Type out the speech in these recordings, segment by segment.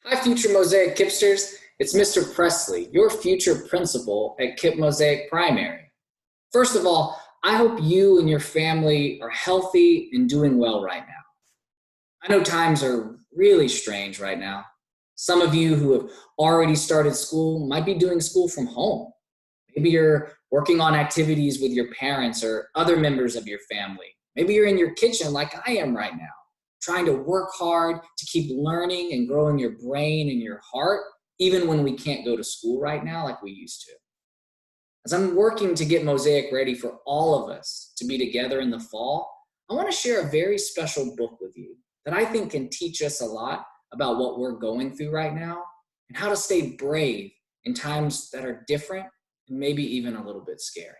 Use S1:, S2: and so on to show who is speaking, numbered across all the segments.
S1: Hi, future Mosaic Kipsters. It's Mr. Presley, your future principal at Kip Mosaic Primary. First of all, I hope you and your family are healthy and doing well right now. I know times are really strange right now. Some of you who have already started school might be doing school from home. Maybe you're working on activities with your parents or other members of your family. Maybe you're in your kitchen like I am right now, trying to work hard to keep learning and growing your brain and your heart, even when we can't go to school right now like we used to. As I'm working to get Mosaic ready for all of us to be together in the fall, I want to share a very special book with you that I think can teach us a lot about what we're going through right now and how to stay brave in times that are different and maybe even a little bit scary.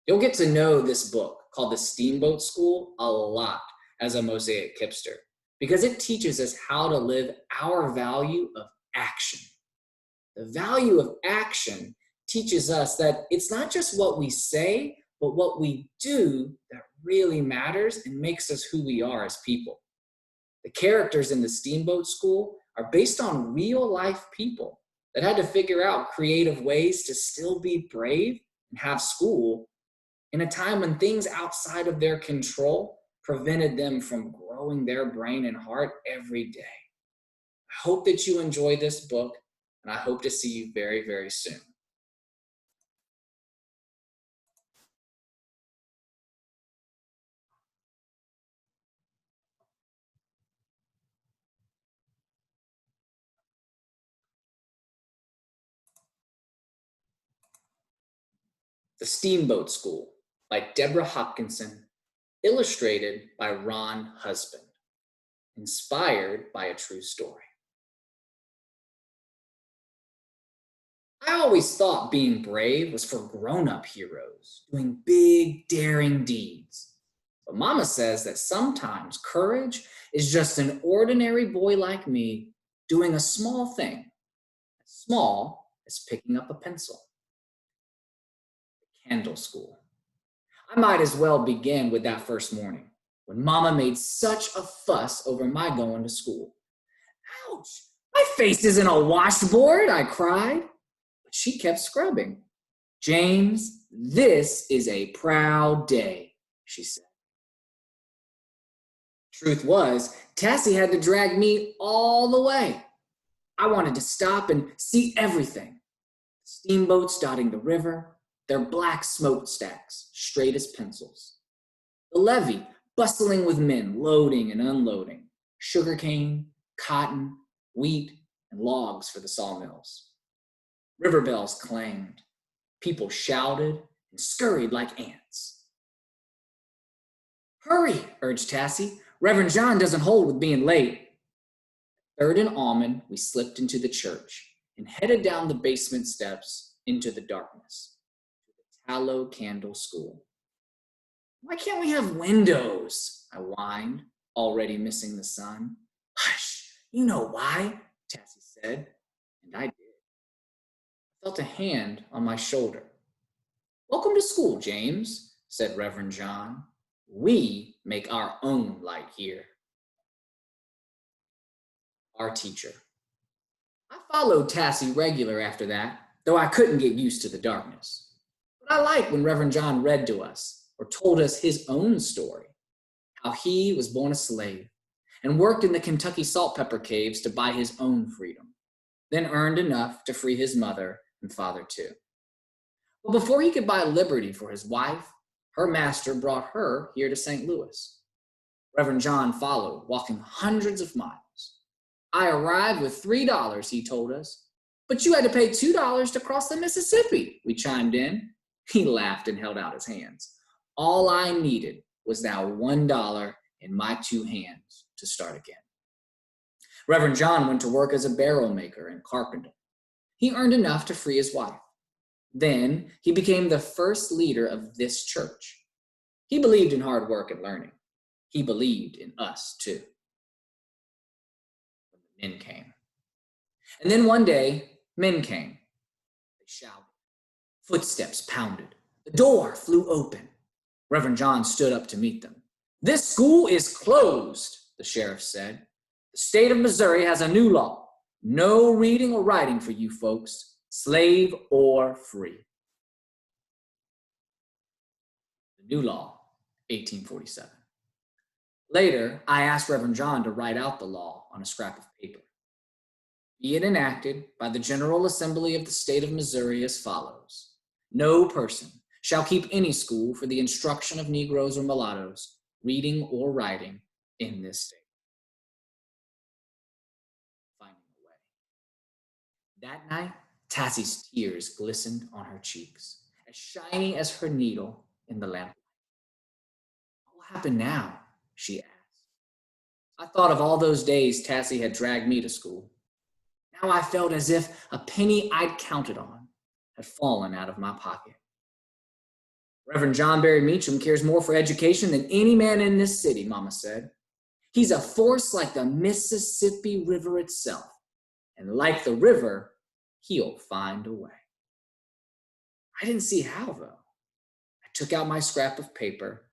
S1: You'll get to know this book called the Steamboat School a lot as a Mosaic Kipster, because it teaches us how to live our value of action. The value of action teaches us that it's not just what we say, but what we do that really matters and makes us who we are as people. The characters in the Steamboat School are based on real life people that had to figure out creative ways to still be brave and have school in a time when things outside of their control prevented them from growing their brain and heart every day. I hope that you enjoy this book, and I hope to see you very, very soon. The Steamboat School by Deborah Hopkinson, illustrated by Ron Husband, inspired by a true story. I always thought being brave was for grown-up heroes doing big, daring deeds. But Mama says that sometimes courage is just an ordinary boy like me doing a small thing, as small as picking up a pencil. The Candle School. I might as well begin with that first morning when Mama made such a fuss over my going to school. Ouch! My face isn't a washboard, I cried. But she kept scrubbing. James, this is a proud day, she said. Truth was, Tassie had to drag me all the way. I wanted to stop and see everything. Steamboats dotting the river, their black smokestacks straight as pencils. The levee bustling with men loading and unloading, sugarcane, cotton, wheat, and logs for the sawmills. River bells clanged. People shouted and scurried like ants. Hurry, urged Tassie. Reverend John doesn't hold with being late. Third and Almond, we slipped into the church and headed down the basement steps into the darkness, to the Tallow Candle School. Why can't we have windows? I whined, already missing the sun. Hush, you know why, Tassie said, and I did. I felt a hand on my shoulder. Welcome to school, James, said Reverend John. We make our own light here. Our teacher. I followed Tassie regular after that, though I couldn't get used to the darkness. But I liked when Reverend John read to us or told us his own story, how he was born a slave and worked in the Kentucky salt pepper caves to buy his own freedom, then earned enough to free his mother and father too. But before he could buy liberty for his wife, her master brought her here to St. Louis. Reverend John followed, walking hundreds of miles. I arrived with $3, he told us. But you had to pay $2 to cross the Mississippi, we chimed in. He laughed and held out his hands. All I needed was that $1 in my two hands to start again. Reverend John went to work as a barrel maker and carpenter. He earned enough to free his wife. Then he became the first leader of this church. He believed in hard work and learning. He believed in us too. When the men came. And then one day, men came. They shouted. Footsteps pounded. The door flew open. Reverend John stood up to meet them. This school is closed, the sheriff said. The state of Missouri has a new law. No reading or writing for you folks, slave or free. The new law, 1847. Later, I asked Reverend John to write out the law on a scrap of paper. Be it enacted by the General Assembly of the State of Missouri as follows. No person shall keep any school for the instruction of Negroes or mulattoes, reading or writing in this state. Finding a way. That night, Tassie's tears glistened on her cheeks, as shiny as her needle in the lamplight. What will happen now? She asked. I thought of all those days Tassie had dragged me to school. Now I felt as if a penny I'd counted on had fallen out of my pocket. Reverend John Meacham cares more for education than any man in this city, Mama said. He's a force like the Mississippi River itself. And like the river, he'll find a way. I didn't see how, though. I took out my scrap of paper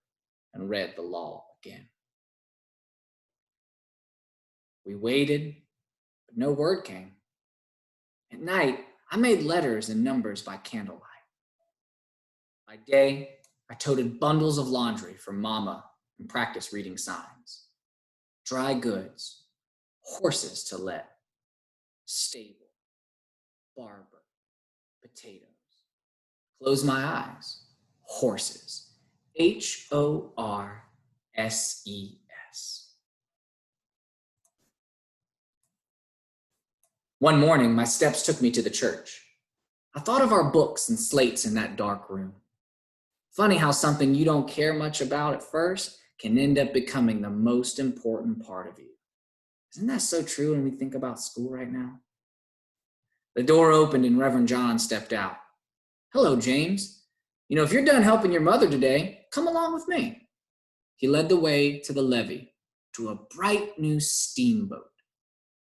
S1: and read the law again. We waited, but no word came. At night, I made letters and numbers by candlelight. By day, I toted bundles of laundry for Mama and practiced reading signs. Dry goods, horses to let, stable, barber, potatoes. Close my eyes, horses, Horses. One morning, my steps took me to the church. I thought of our books and slates in that dark room. Funny how something you don't care much about at first can end up becoming the most important part of you. Isn't that so true when we think about school right now? The door opened and Reverend John stepped out. Hello, James. If you're done helping your mother today, come along with me. He led the way to the levee, to a bright new steamboat.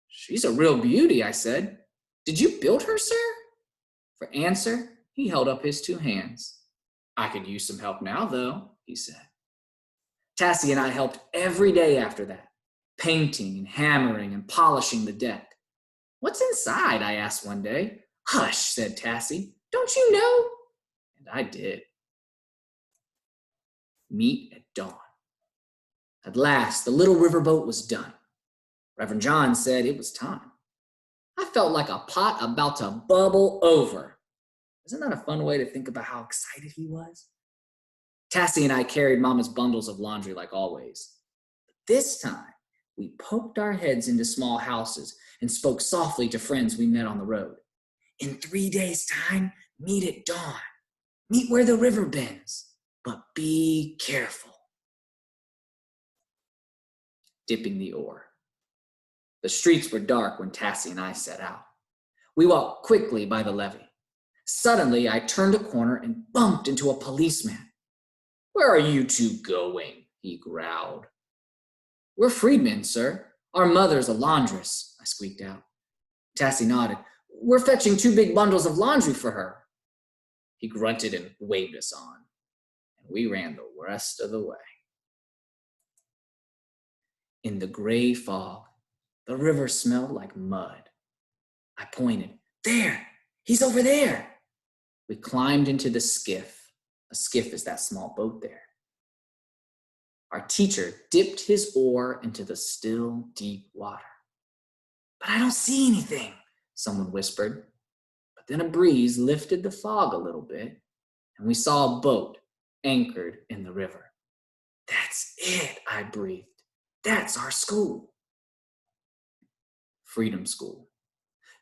S1: She's a real beauty, I said. Did you build her, sir? For answer, he held up his two hands. I could use some help now, though, he said. Tassie and I helped every day after that, painting and hammering and polishing the deck. What's inside? I asked one day. Hush, said Tassie. Don't you know? And I did. Meet at dawn. At last, the little riverboat was done. Reverend John said it was time. I felt like a pot about to bubble over. Isn't that a fun way to think about how excited he was? Tassie and I carried Mama's bundles of laundry like always. But this time, we poked our heads into small houses and spoke softly to friends we met on the road. In 3 days' time, meet at dawn. Meet where the river bends, but be careful. Dipping the oar. The streets were dark when Tassie and I set out. We walked quickly by the levee. Suddenly, I turned a corner and bumped into a policeman. Where are you two going? He growled. We're freedmen, sir. Our mother's a laundress, I squeaked out. Tassie nodded. We're fetching 2 big bundles of laundry for her. He grunted and waved us on, and we ran the rest of the way. In the gray fog, the river smelled like mud. I pointed. There! He's over there! We climbed into the skiff. A skiff is that small boat there. Our teacher dipped his oar into the still, deep water. But I don't see anything, someone whispered. But then a breeze lifted the fog a little bit, and we saw a boat anchored in the river. That's it, I breathed. That's our school. Freedom School.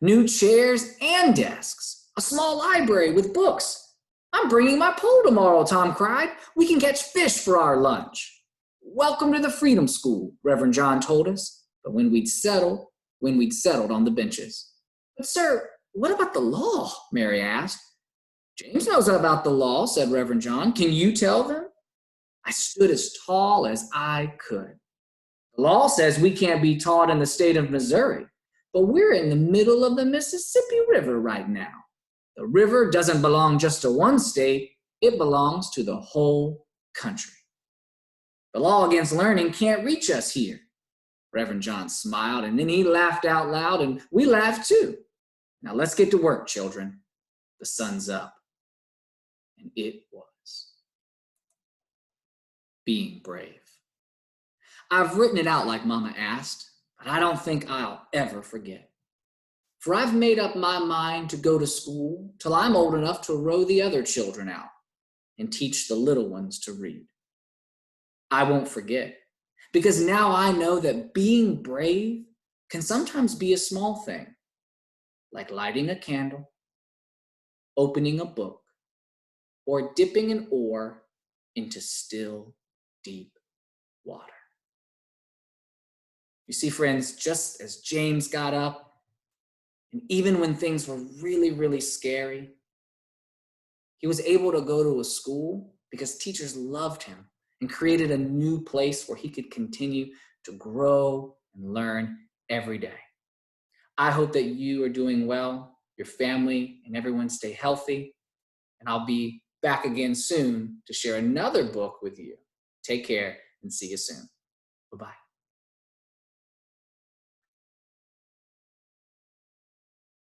S1: New chairs and desks. A small library with books. I'm bringing my pole tomorrow, Tom cried. We can catch fish for our lunch. Welcome to the Freedom School, Reverend John told us. But when we'd settled on the benches. But sir, what about the law? Mary asked. James knows about the law, said Reverend John. Can you tell them? I stood as tall as I could. The law says we can't be taught in the state of Missouri, but we're in the middle of the Mississippi River right now. The river doesn't belong just to one state, it belongs to the whole country. The law against learning can't reach us here. Reverend John smiled, and then he laughed out loud, and we laughed too. Now let's get to work, children. The sun's up. And it was. Being brave. I've written it out like Mama asked, but I don't think I'll ever forget. For I've made up my mind to go to school till I'm old enough to row the other children out and teach the little ones to read. I won't forget, because now I know that being brave can sometimes be a small thing, like lighting a candle, opening a book, or dipping an oar into still, deep water. You see, friends, just as James got up, and even when things were really, really scary, he was able to go to a school because teachers loved him and created a new place where he could continue to grow and learn every day. I hope that you are doing well, your family and everyone stay healthy, and I'll be back again soon to share another book with you. Take care and see you soon. Bye-bye.